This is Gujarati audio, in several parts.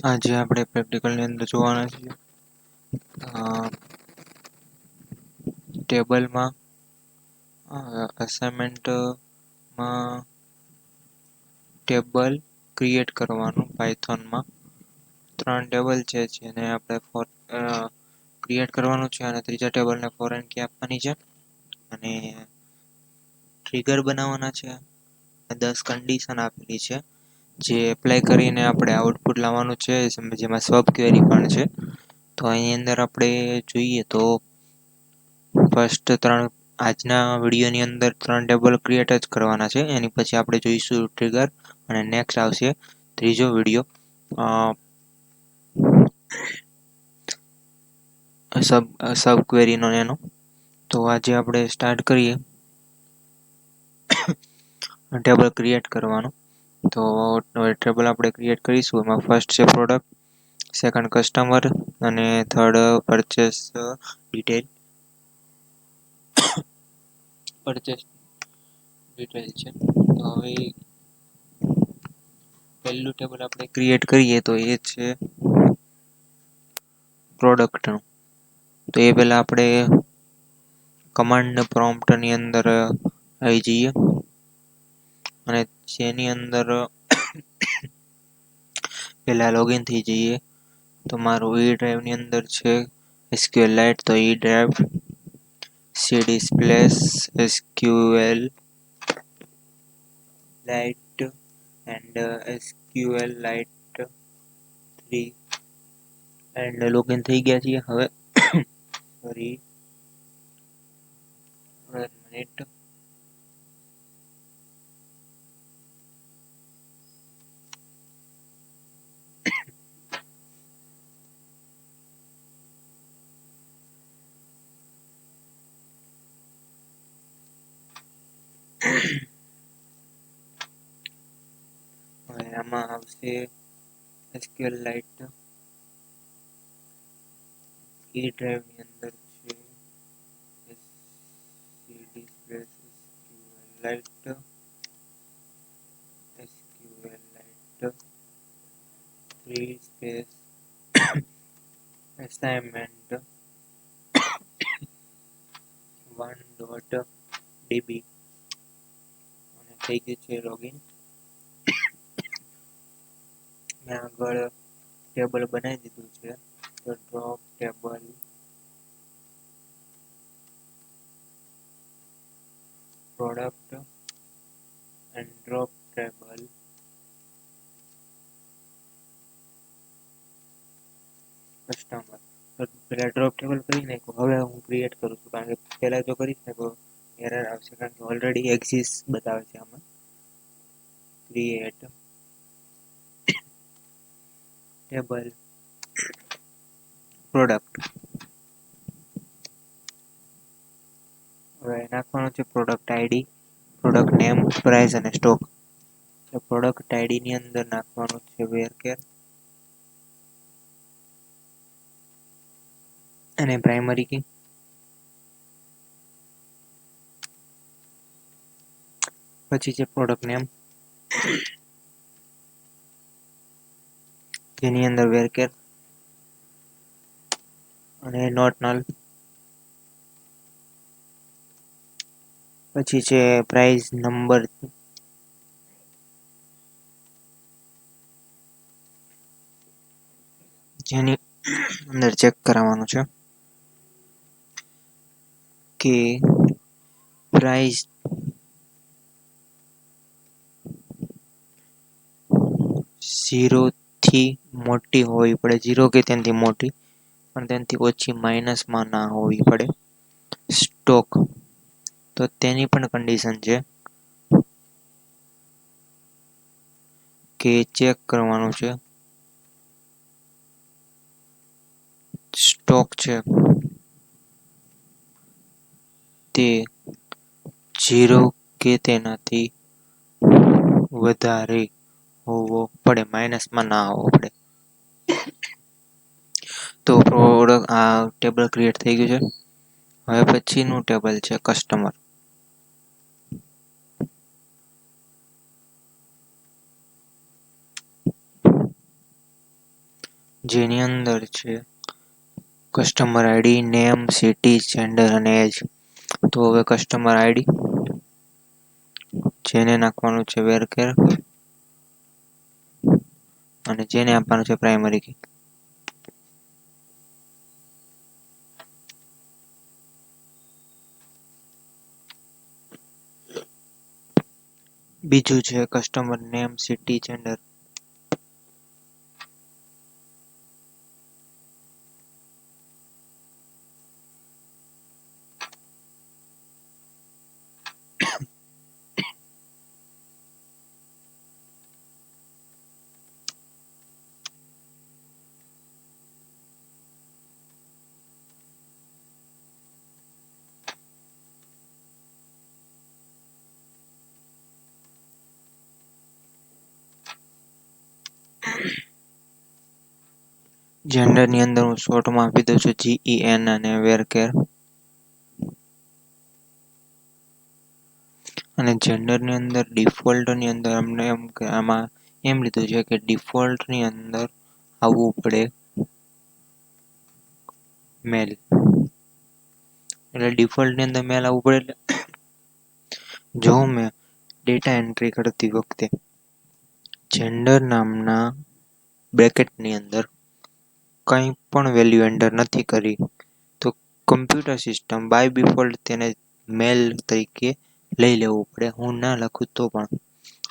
આજે આપણે પ્રેક્ટિકલની અંદર જોવાના છીએ ટેબલમાં અસાઇનમેન્ટમાં ટેબલ ક્રિએટ કરવાનું પાયથોનમાં 3 ટેબલ છે જેને આપણે ક્રિએટ કરવાનું છે અને ત્રીજા ટેબલને ફોરેન કી આપવાની છે અને ટ્રિગર બનાવવાના છે 10 કન્ડિશન આપેલી છે જે એપ્લાય કરીને આપણે આઉટપુટ લાવવાનું છે જેમાં સબ ક્વેરી પણ છે તો અહીં અંદર આપણે જોઈએ તો ફર્સ્ટ 3 આજના વિડીયોની અંદર 3 ટેબલ ક્રિએટ જ કરવાના છે એની પછી આપણે જોઈશું ટ્રિગર અને નેક્સ્ટ આવશે ત્રીજો વિડીયો સબ ક્વેરીનો એનો તો આજે આપણે સ્ટાર્ટ કરીએ ટેબલ ક્રિએટ કરવાનું તો ટેબલ આપણે ક્રિએટ કરીશું એમાં ફર્સ્ટ છે પ્રોડક્ટ સેકન્ડ કસ્ટમર અને થર્ડ પરચેસ ડિટેલ છે તો હવે પહેલું ટેબલ આપણે ક્રિએટ કરીએ તો એ છે પ્રોડક્ટનું તો એ પહેલાં આપણે કમાન્ડ પ્રોમ્પ્ટની અંદર આવી જઈએ અને જેની અંદર પહેલાં લોગિન થઈ જઈએ તો મારું ઈ ડ્રાઈવની અંદર છે SQLite તો ઈ drive C displays SQLite and SQLite 3 and login થઈ ગયા છીએ હવે સોરી મિનિટ હવે આમાં આવશે SQLite ઈ ડ્રાઈવની અંદર છે SQLite 3 સ્પેસ assignment 1.db અને થઈ ગયું છે લોગિન મેં આગળ ટેબલ બનાવી દીધું છે તો drop table product and drop table customer તો પહેલાં ડ્રોપ ટેબલ કરી નાખ્યું હવે હું ક્રિએટ કરું છું કારણ કે પહેલાં જો કરીશ ને તો એરર આવશે કારણ કે ઓલરેડી એક્ઝિસ્ટ બતાવે છે આમાં ક્રિએટ ટેબલ પ્રોડક્ટ હવે નાખવાનું છે product ID product name price અને સ્ટોક તો પ્રોડક્ટ આઈડીની અંદર નાખવાનું છે વેરકેર અને પ્રાઇમરી કી પછી છે પ્રોડક્ટ નેમ જેની અંદર વેરકેર અને નોટ નલ પછી છે પ્રાઇસ નંબર જેની અંદર ચેક કરાવવાનું છે કે પ્રાઇસ 0 થી મોટી હોવી પડે 0 કે તેનાથી મોટી પણ તેનાથી ઓછી માઇનસમાં ના હોવી પડે સ્ટોક તો તેની પણ કન્ડિશન છે કે ચેક કરવાનું છે સ્ટોક છે તે 0 કે તેનાથી વધારે હોવો પડે માઇનસમાં ના હોવો પડે તો પ્રોડક્ટ આ ટેબલ ક્રિએટ થઈ ગયું છે હવે પછીનું ટેબલ છે કસ્ટમર જેની અંદર છે customer ID, name, city, gender અને એજ. તો હવે કસ્ટમર આઈડી જેને નાખવાનું છે વેરકેર અને જેને આપવાનું છે પ્રાઇમરી કી. બીજું છે કસ્ટમર નેમ, સિટી, જેન્ડર. જેન્ડરની અંદર હું શોર્ટમાં આપી દઉં છું GEN અને વેરકેર. અને જેન્ડરની અંદર ડિફોલ્ટની અંદર અમને આમાં એમ લીધું છે કે ડિફોલ્ટની અંદર આવવું પડે મેલ. એટલે ડિફોલ્ટની અંદર મેલ આવવું પડે એટલે જો મેં ડેટા એન્ટ્રી કરતી વખતે જેન્ડર નામના બ્રેકેટની અંદર કંઈ પણ વેલ્યુ એન્ટર નથી કરી તો કમ્પ્યુટર સિસ્ટમ બાય ડિફોલ્ટ તેને મેલ તરીકે લઈ લેવું પડે. હું ના લખું તો પણ.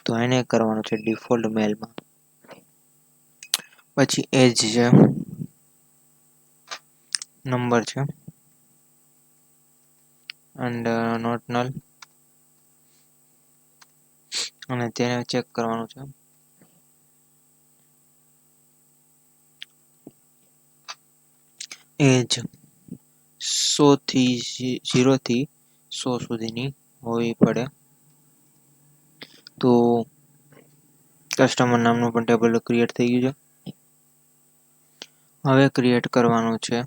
તો એને કરવાનું છે ડિફોલ્ટ મેલમાં. પછી એજ છે, નંબર છે એન્ડ નોટ નલ અને તેને ચેક કરવાનું છે. એજ 0 થી 100 સુધીની હોવી પડે. તો કસ્ટમર નામનું પણ ટેબલ ક્રિએટ થઈ ગયું છે. હવે ક્રિએટ કરવાનું છે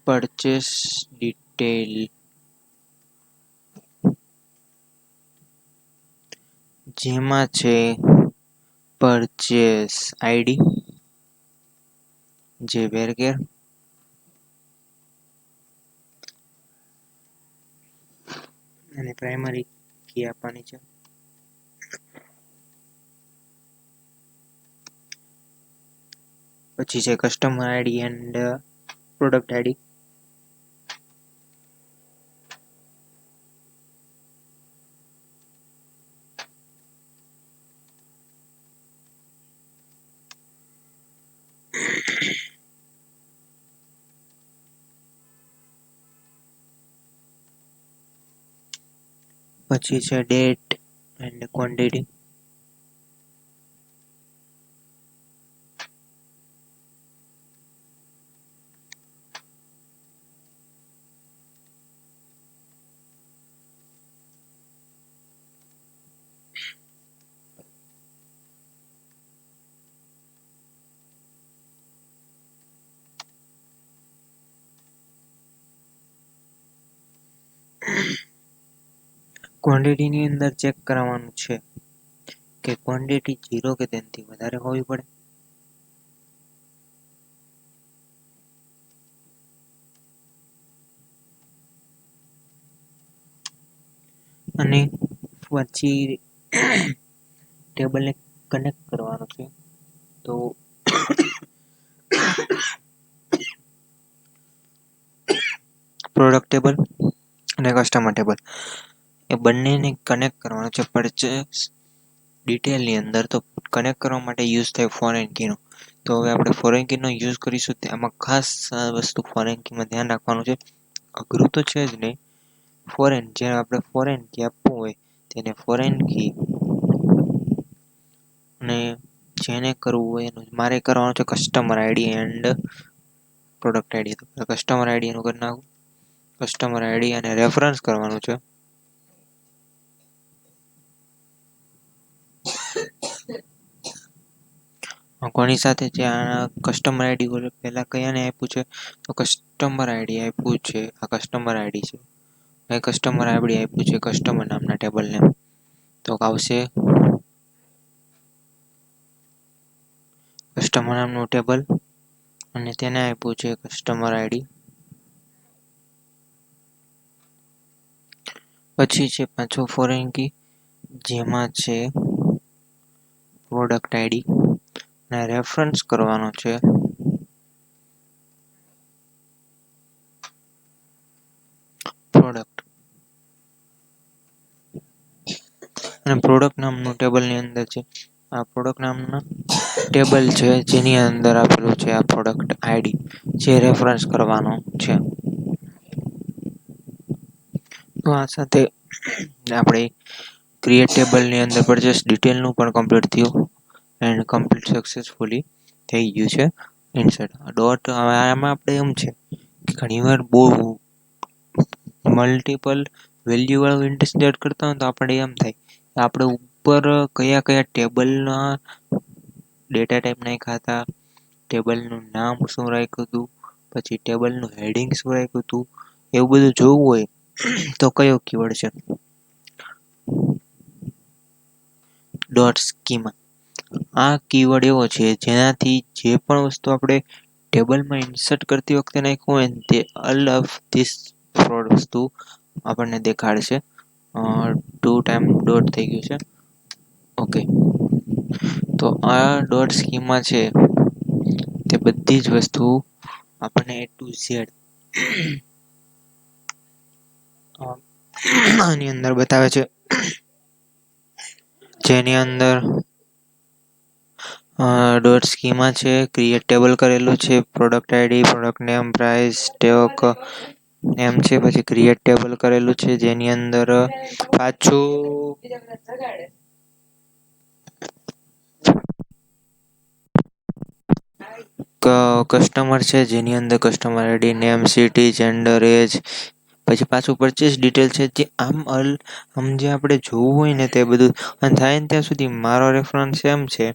પરચેસ ડિટેલ, જેમાં છે પરચેસ આઈડી જે વેરકેર અને પ્રાઇમરી કી આપવાની છે. પછી છે customer ID and product ID. પછી છે ડેટ એન્ડ ક્વોન્ટિટી. ક્વોન્ટિટીની અંદર ચેક કરવાનું છે કે ક્વોન્ટિટી 0 કે તેનાથી વધારે હોવી પડે. અને પછી ટેબલને કનેક્ટ કરવાનું છે. તો પ્રોડક્ટ ટેબલ અને કસ્ટમર ટેબલ એ બંનેને કનેક્ટ કરવાનું છે પરચેસ ડિટેલની અંદર. તો કનેક્ટ કરવા માટે યુઝ થાય ફોરેન કીનો. તો હવે આપણે ફોરેન કીનો યુઝ કરીશું. તેમાં ખાસ વસ્તુ ફોરેન કીમાં ધ્યાન રાખવાનું છે. અઘરું તો છે જ નહીં. ફોરેન જેને આપણે ફોરેન કી આપવું હોય તેને ફોરેન કી અને જેને કરવું હોય એનું મારે કરવાનું છે customer ID and product ID. તો કસ્ટમર આઈડી એનું કરી નાખું. કસ્ટમર આઈડી અને રેફરન્સ કરવાનું છે. કોની સાથે છે આ કસ્ટમર આઈડી પહેલા કયાને આપ્યું છે તો કસ્ટમર આઈડી આપ્યું છે. આ કસ્ટમર આઈડી છે. મેં કસ્ટમર આઈડી આપ્યું છે કસ્ટમર નામના ટેબલને. તો આવશે કસ્ટમર નામનું ટેબલ અને તેને આપ્યું છે કસ્ટમર આઈડી. પછી છે પાછો ફોરેન કી, જેમાં છે પ્રોડક્ટ આઈડી અને રેફરન્સ કરવાનો છે પ્રોડક્ટ, અને પ્રોડક્ટ નામનું ટેબલની અંદર છે આ પ્રોડક્ટ નામના ટેબલ છે જેની અંદર આપેલું છે આ પ્રોડક્ટ આઈડી જે રેફરન્સ કરવાનો છે. તો આ સાથે આપણે ક્રિએટ ટેબલની અંદર પરચેસ ડિટેલનું પણ કમ્પ્લીટ થયું એન્ડ કમ્પ્લીટ સક્સેસફુલી થઈ ગયું છે ઇન્સર્ટ ડોટ. હવે આમાં આપણે એમ છે કે ઘણીવાર બહુ મલ્ટિપલ વેલ્યુ વાળું ઇન્ટરસ્ટેટ કરતા હોય તો આપણે એમ થાય કે આપણે ઉપર કયા કયા ટેબલના ડેટા ટાઈપ નાખ્યા હતા, ટેબલનું નામ શું રાખ્યું હતું, પછી ટેબલનું હેડિંગ શું રાખ્યું હતું, એવું બધું જોવું હોય તો કયો કીવર્ડ છે ડોટ સ્કીમા. આ કીવર્ડ એવો છે જેનાથી જે પણ વસ્તુ આપણે ટેબલમાં ઇન્સર્ટ કરતી વખતે નાખ્યું હોય ને તે ઓલ ઓફ ધીસ ફ્રોડ વસ્તુ આપણને દેખાડશે. 2 ટાઈમ ડોટ થઈ ગયું છે. ઓકે, તો આ ડોટ સ્કીમા છે તે બધી જ વસ્તુ આપણને A to Z આની અંદર બતાવે છે, જેની અંદર ડોટ સ્કીમા છે, ક્રિએટ ટેબલ કરેલું છે, product ID, product name, price, stock એમ છે, પછી ક્રિએટ ટેબલ કરેલું છે જેની અંદર પાછું કસ્ટમર છે જેની અંદર customer ID, name, city, gender, age, પછી પાછું પરચેસ ડિટેલ છે જે આમ જે આપણે જોવું હોય ને તે બધું અને થાય ને ત્યાં સુધી મારો રેફરન્સ એમ છે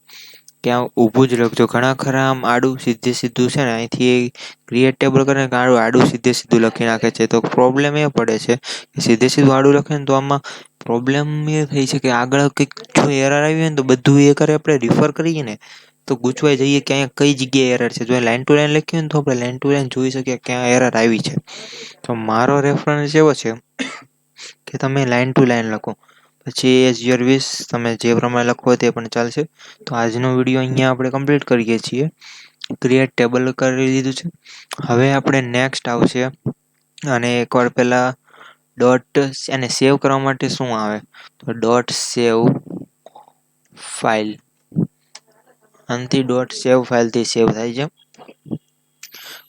કે આ ઊભું જ લખજો. ઘણા ખરા આમ આડું સીધું છે ને અહીંથી ક્રિએટ ટેબલ કરીને આડું સીધું લખી નાખે છે તો પ્રોબ્લેમ એ પડે છે કે સીધું આડું લખે ને તો આમાં પ્રોબ્લેમ એ થઈ છે કે આગળ કંઈક જો એરર આવી હોય ને તો બધું એ કરે આપણે રિફર કરીએ ને તો ગૂંચવાઈ જઈએ કે અહીંયા કઈ જગ્યાએ એરર છે. જો લાઈન ટુ લાઈન લખ્યું હોય ને તો આપણે લાઈન ટુ લાઈન જોઈ શકીએ ક્યાં એરર આવી છે. તો મારો રેફરન્સ એવો છે કે તમે લાઈન ટુ લાઈન લખો, પછી એઝ યોર વિશ તમે જે પ્રમાણે લખો તે પણ ચાલશે. તો આજનો વિડીયો અહીંયા આપણે કમ્પ્લીટ કરીએ છીએ. ક્રિએટ ટેબલ કરી દીધું છે. હવે આપણે નેક્સ્ટ આવશે અને એકવાર પહેલા ડોટ અને સેવ કરવા માટે શું આવે તો ડોટ સેવ ફાઇલ, આનાથી ડોટ સેવ ફાઇલથી સેવ થાય છે.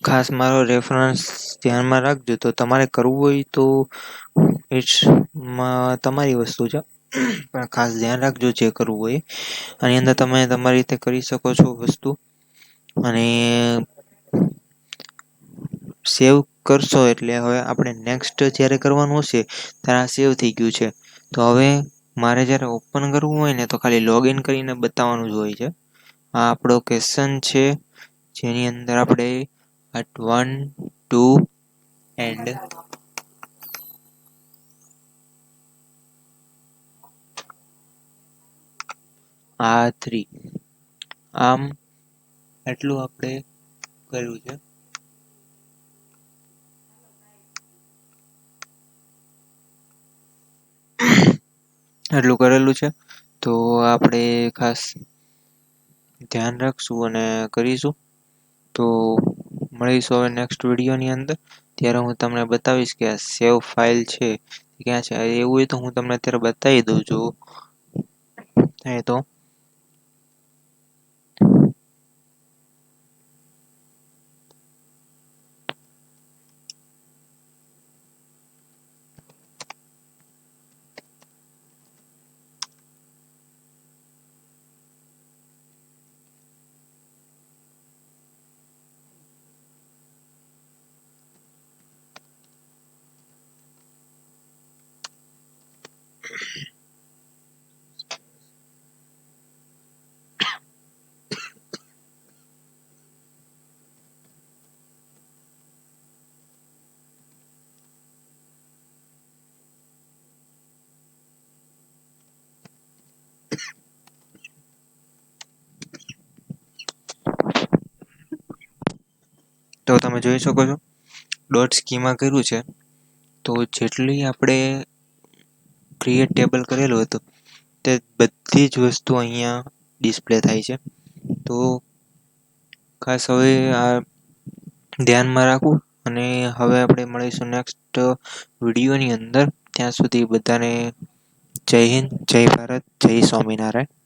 ખાસ મારો રેફરન્સ ધ્યાનમાં રાખજો. તો તમારે કરવું હોય તો ઇટ્સ તમારી વસ્તુ છે, પણ ખાસ ધ્યાન રાખજો જે કરવું હોય. આની અંદર તમે તમારી રીતે કરી શકો છો વસ્તુ, અને સેવ કરશો એટલે હવે આપણે નેક્સ્ટ જ્યારે કરવાનું હશે ત્યારે આ સેવ થઈ ગયું છે. તો હવે મારે જ્યારે ઓપન કરવું હોય ને તો ખાલી લોગિન કરીને બતાવવાનું જ હોય છે. આ આપણો ક્વેશ્ચન છે જેની અંદર આપણે 1 2 એન્ડ આ 3 આમ એટલું આપણે કર્યું છે. એટલું કરેલું છે તો આપણે ખાસ ધ્યાન રાખશું અને કરીશું. તો મળીશું હવે નેક્સ્ટ વિડીયોની અંદર. ત્યારે હું તમને બતાવીશ કે આ સેવ ફાઇલ છે ક્યાં છે. એવું હોય તો હું તમને અત્યારે બતાવી દઉં છું એ તો તમે જોઈ શકો છો ડોટ સ્કીમા કર્યું છે. તો જેટલી આપણે ક્રિએટ ટેબલ કરેલું હતું તે બધી જ વસ્તુ અહીંયા ડિસ્પ્લે થાય છે. તો ખાસ હવે આ ધ્યાનમાં રાખવું. અને હવે આપણે મળીશું નેક્સ્ટ વિડીયોની અંદર. ત્યાં સુધી બધાને જય હિન્દ, જય ભારત, જય સ્વામિનારાયણ.